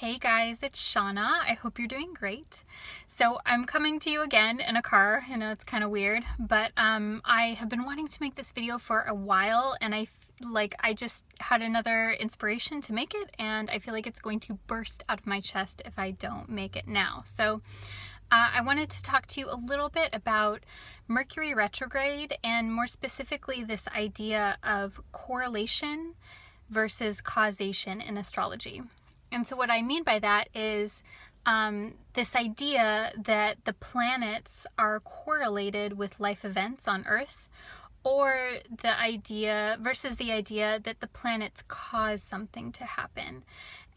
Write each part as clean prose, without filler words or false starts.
Hey guys, it's Shauna. I hope you're doing great. So I'm coming to you again in a car. I know it's kind of weird, but I have been wanting to make this video for a while, and I just had another inspiration to make it, and I feel like it's going to burst out of my chest if I don't make it now. So I wanted to talk to you a little bit about Mercury retrograde, and more specifically this idea of correlation versus causation in astrology. And so what I mean by that is this idea that the planets are correlated with life events on Earth, or the idea versus the idea that the planets cause something to happen.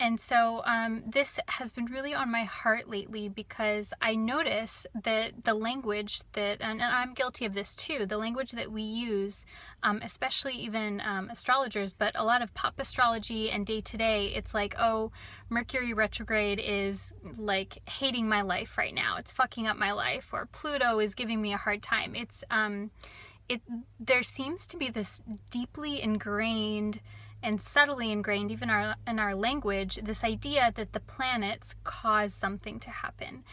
And so this has been really on my heart lately, because I notice that the language that, and I'm guilty of this too, the language that we use, especially even astrologers, but a lot of pop astrology and day to day, it's like, oh, Mercury retrograde is like hating my life right now. It's fucking up my life. Or Pluto is giving me a hard time. There seems to be this deeply ingrained and subtly ingrained, even in our language, this idea that the planets cause something to happen.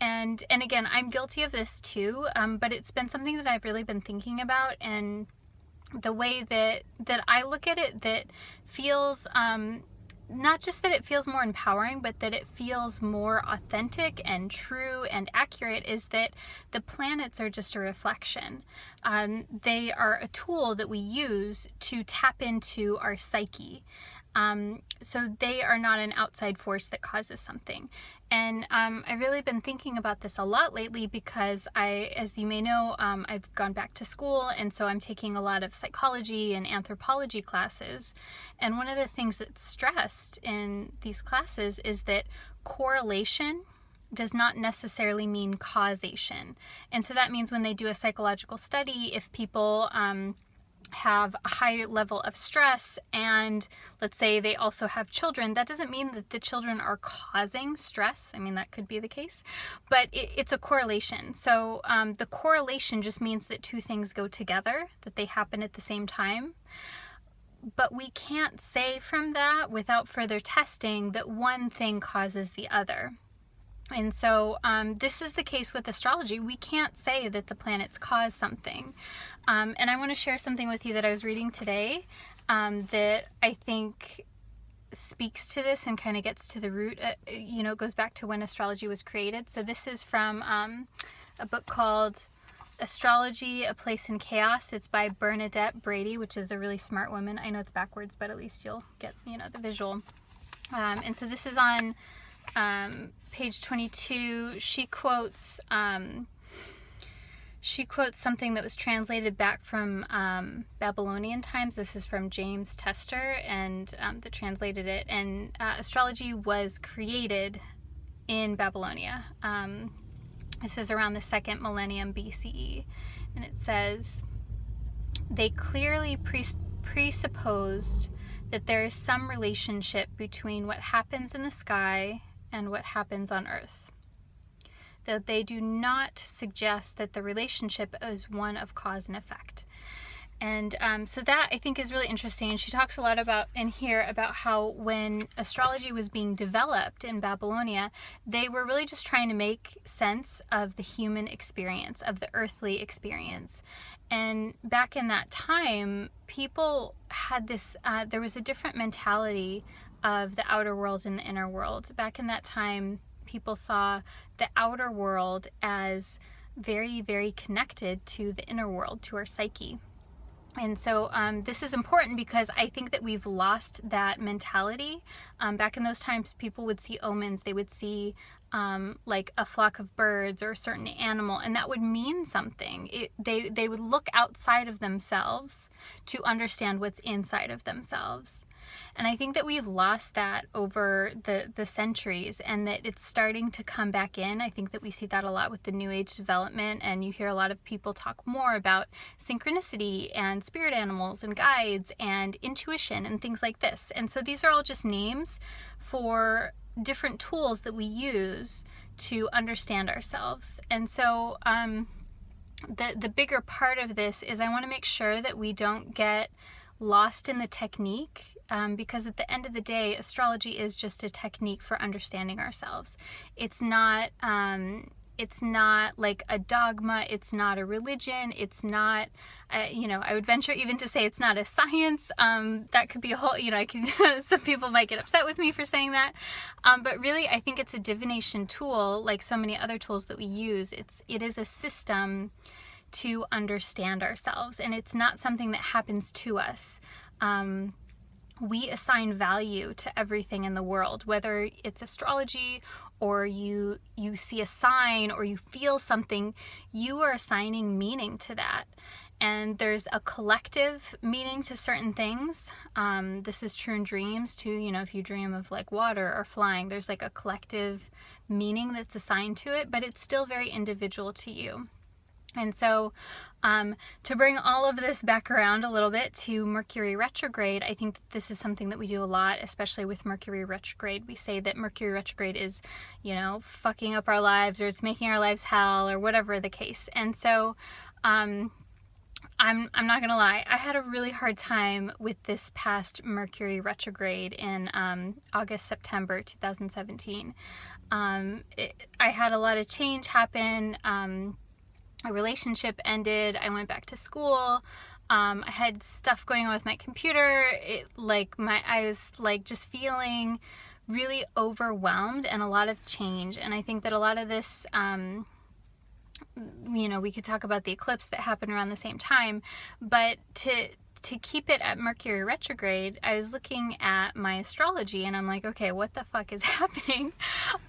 And again, I'm guilty of this too, but it's been something that I've really been thinking about, and the way that I look at it, that feels not just that it feels more empowering, but that it feels more authentic and true and accurate, is that the planets are just a reflection. They are a tool that we use to tap into our psyche. So they are not an outside force that causes something. And I've really been thinking about this a lot lately, because as you may know, I've gone back to school, and so I'm taking a lot of psychology and anthropology classes. And one of the things that's stressed in these classes is that correlation does not necessarily mean causation. And so that means when they do a psychological study, if people have a high level of stress, and let's say they also have children, that doesn't mean that the children are causing stress. I mean, that could be the case, but it's a correlation. So the correlation just means that two things go together, that they happen at the same time. But we can't say from that, without further testing, that one thing causes the other. And so this is the case with astrology. We can't say that the planets cause something. And I want to share something with you that I was reading today that I think speaks to this and kind of gets to the root. It goes back to when astrology was created. So this is from a book called Astrology, A Place in Chaos. It's by Bernadette Brady, which is a really smart woman. I know it's backwards, but at least you'll get, the visual. And so this is on page 22. She quotes something that was translated back from Babylonian times. This is from James Tester, and that translated it. And astrology was created in Babylonia. This is around the 2nd millennium BCE, and it says, they clearly presupposed that there is some relationship between what happens in the sky and what happens on Earth, though they do not suggest that the relationship is one of cause and effect. And so that, I think, is really interesting. And she talks a lot about in here about how when astrology was being developed in Babylonia, they were really just trying to make sense of the human experience, of the earthly experience. And back in that time, people had this, there was a different mentality of the outer world and the inner world. Back in that time, people saw the outer world as very, very connected to the inner world, to our psyche. And so this is important, because I think that we've lost that mentality. Back in those times, people would see omens. They would see like a flock of birds or a certain animal, and that would mean something. They would look outside of themselves to understand what's inside of themselves. And I think that we've lost that over the centuries, and that it's starting to come back in. I think that we see that a lot with the New Age development, and you hear a lot of people talk more about synchronicity and spirit animals and guides and intuition and things like this. And so these are all just names for different tools that we use to understand ourselves. And so the bigger part of this is I want to make sure that we don't get lost in the technique because at the end of the day, astrology is just a technique for understanding ourselves. It's not like a dogma. It's not a religion. It's not, I would venture even to say it's not a science. That could be a whole, some people might get upset with me for saying that. But really, I think it's a divination tool, like so many other tools that we use. It is a system to understand ourselves, and it's not something that happens to us. We assign value to everything in the world, whether it's astrology or you see a sign or you feel something, you are assigning meaning to that. And there's a collective meaning to certain things. This is true in dreams too. If you dream of like water or flying, there's like a collective meaning that's assigned to it, but it's still very individual to you. And so to bring all of this back around a little bit to Mercury Retrograde, I think that this is something that we do a lot, especially with Mercury Retrograde. We say that Mercury Retrograde is, fucking up our lives, or it's making our lives hell, or whatever the case. And so I'm not gonna lie, I had a really hard time with this past Mercury Retrograde in August, September 2017. I had a lot of change happen. My relationship ended. I went back to school. I had stuff going on with my computer. I was like just feeling really overwhelmed and a lot of change. And I think that a lot of this, we could talk about the eclipse that happened around the same time, but to keep it at Mercury Retrograde, I was looking at my astrology and I'm like, okay, what the fuck is happening?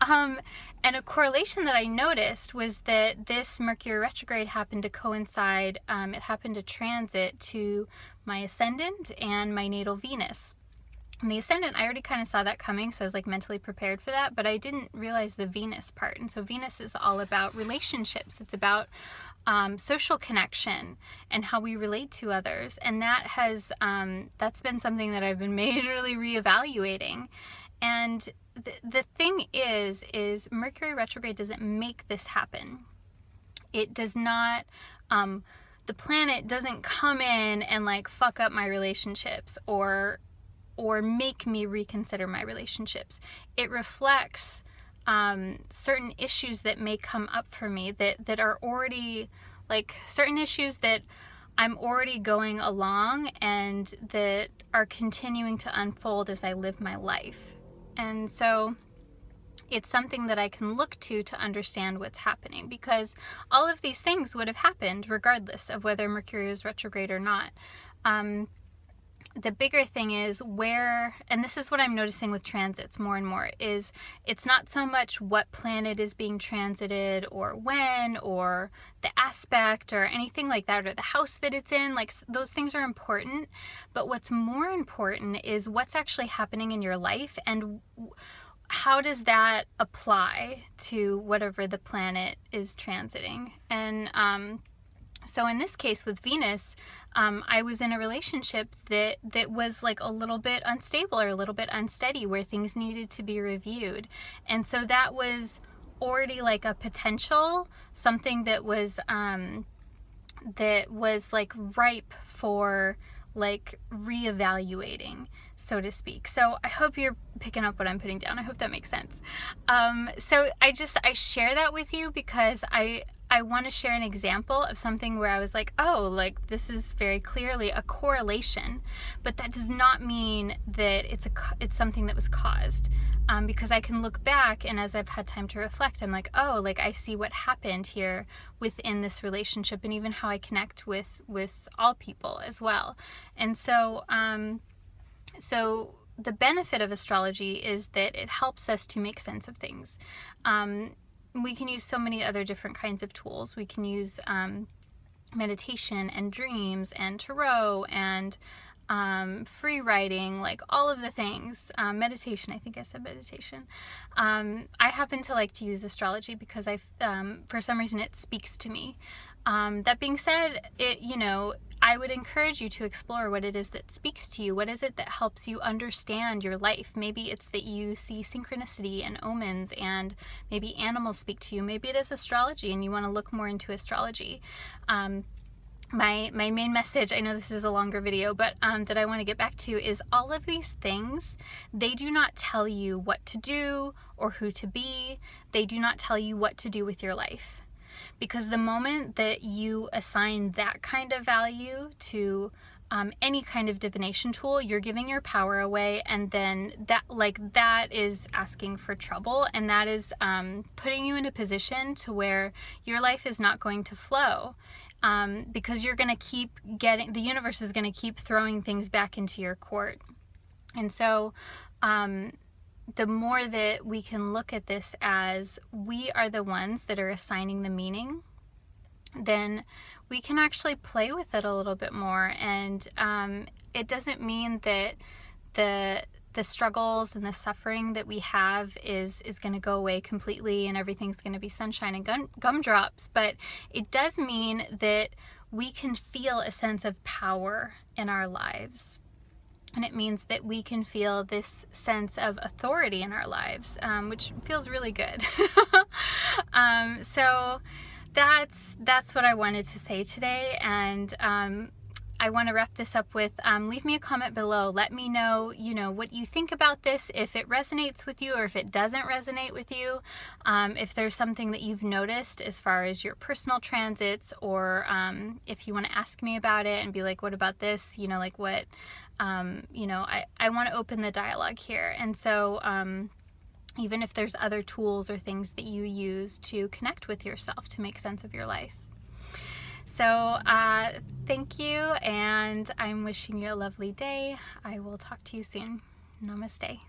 And a correlation that I noticed was that this Mercury Retrograde happened to coincide, it happened to transit to my ascendant and my natal Venus. And the ascendant, I already kind of saw that coming, so I was like mentally prepared for that, but I didn't realize the Venus part. And so Venus is all about relationships. It's about social connection and how we relate to others. And that has, that's been something that I've been majorly reevaluating. And the thing is Mercury Retrograde doesn't make this happen. It does not, the planet doesn't come in and like fuck up my relationships or make me reconsider my relationships. It reflects certain issues that may come up for me that are already, like certain issues that I'm already going along and that are continuing to unfold as I live my life. And so it's something that I can look to understand what's happening, because all of these things would have happened regardless of whether Mercury is retrograde or not. The bigger thing is and this is what I'm noticing with transits more and more, is it's not so much what planet is being transited or when or the aspect or anything like that, or the house that it's in. Like, those things are important, but what's more important is what's actually happening in your life and how does that apply to whatever the planet is transiting. And so in this case with Venus, I was in a relationship that was like a little bit unstable or a little bit unsteady, where things needed to be reviewed. And so that was already like a potential, something that was like ripe for like reevaluating, so to speak. So I hope you're picking up what I'm putting down. I hope that makes sense. So I share that with you because I want to share an example of something where I was like, oh, like this is very clearly a correlation, but that does not mean that it's something that was caused. Because I can look back, and as I've had time to reflect, I'm like, oh, like I see what happened here within this relationship, and even how I connect with all people as well. And so, so the benefit of astrology is that it helps us to make sense of things. We can use so many other different kinds of tools. We can use meditation and dreams and tarot and free writing, like all of the things. Meditation, I think I said meditation. I happen to like to use astrology because for some reason it speaks to me. That being said, I would encourage you to explore what it is that speaks to you. What is it that helps you understand your life? Maybe it's that you see synchronicity and omens, and maybe animals speak to you. Maybe it is astrology and you want to look more into astrology. my main message, I know this is a longer video, but that I want to get back to is all of these things, they do not tell you what to do or who to be. They do not tell you what to do with your life. Because the moment that you assign that kind of value to any kind of divination tool, you're giving your power away, and then that is asking for trouble, and that is putting you in a position to where your life is not going to flow, because you're going to keep the universe is going to keep throwing things back into your court. And so the more that we can look at this as we are the ones that are assigning the meaning, then we can actually play with it a little bit more. And it doesn't mean that the struggles and the suffering that we have is going to go away completely and everything's going to be sunshine and gumdrops, but it does mean that we can feel a sense of power in our lives. And it means that we can feel this sense of authority in our lives, which feels really good. So that's what I wanted to say today. And I want to wrap this up with, leave me a comment below. Let me know, what you think about this, if it resonates with you or if it doesn't resonate with you. If there's something that you've noticed as far as your personal transits, or if you want to ask me about it and be like, what about this? What, I want to open the dialogue here. And so, even if there's other tools or things that you use to connect with yourself to make sense of your life. So thank you, and I'm wishing you a lovely day. I will talk to you soon. Namaste.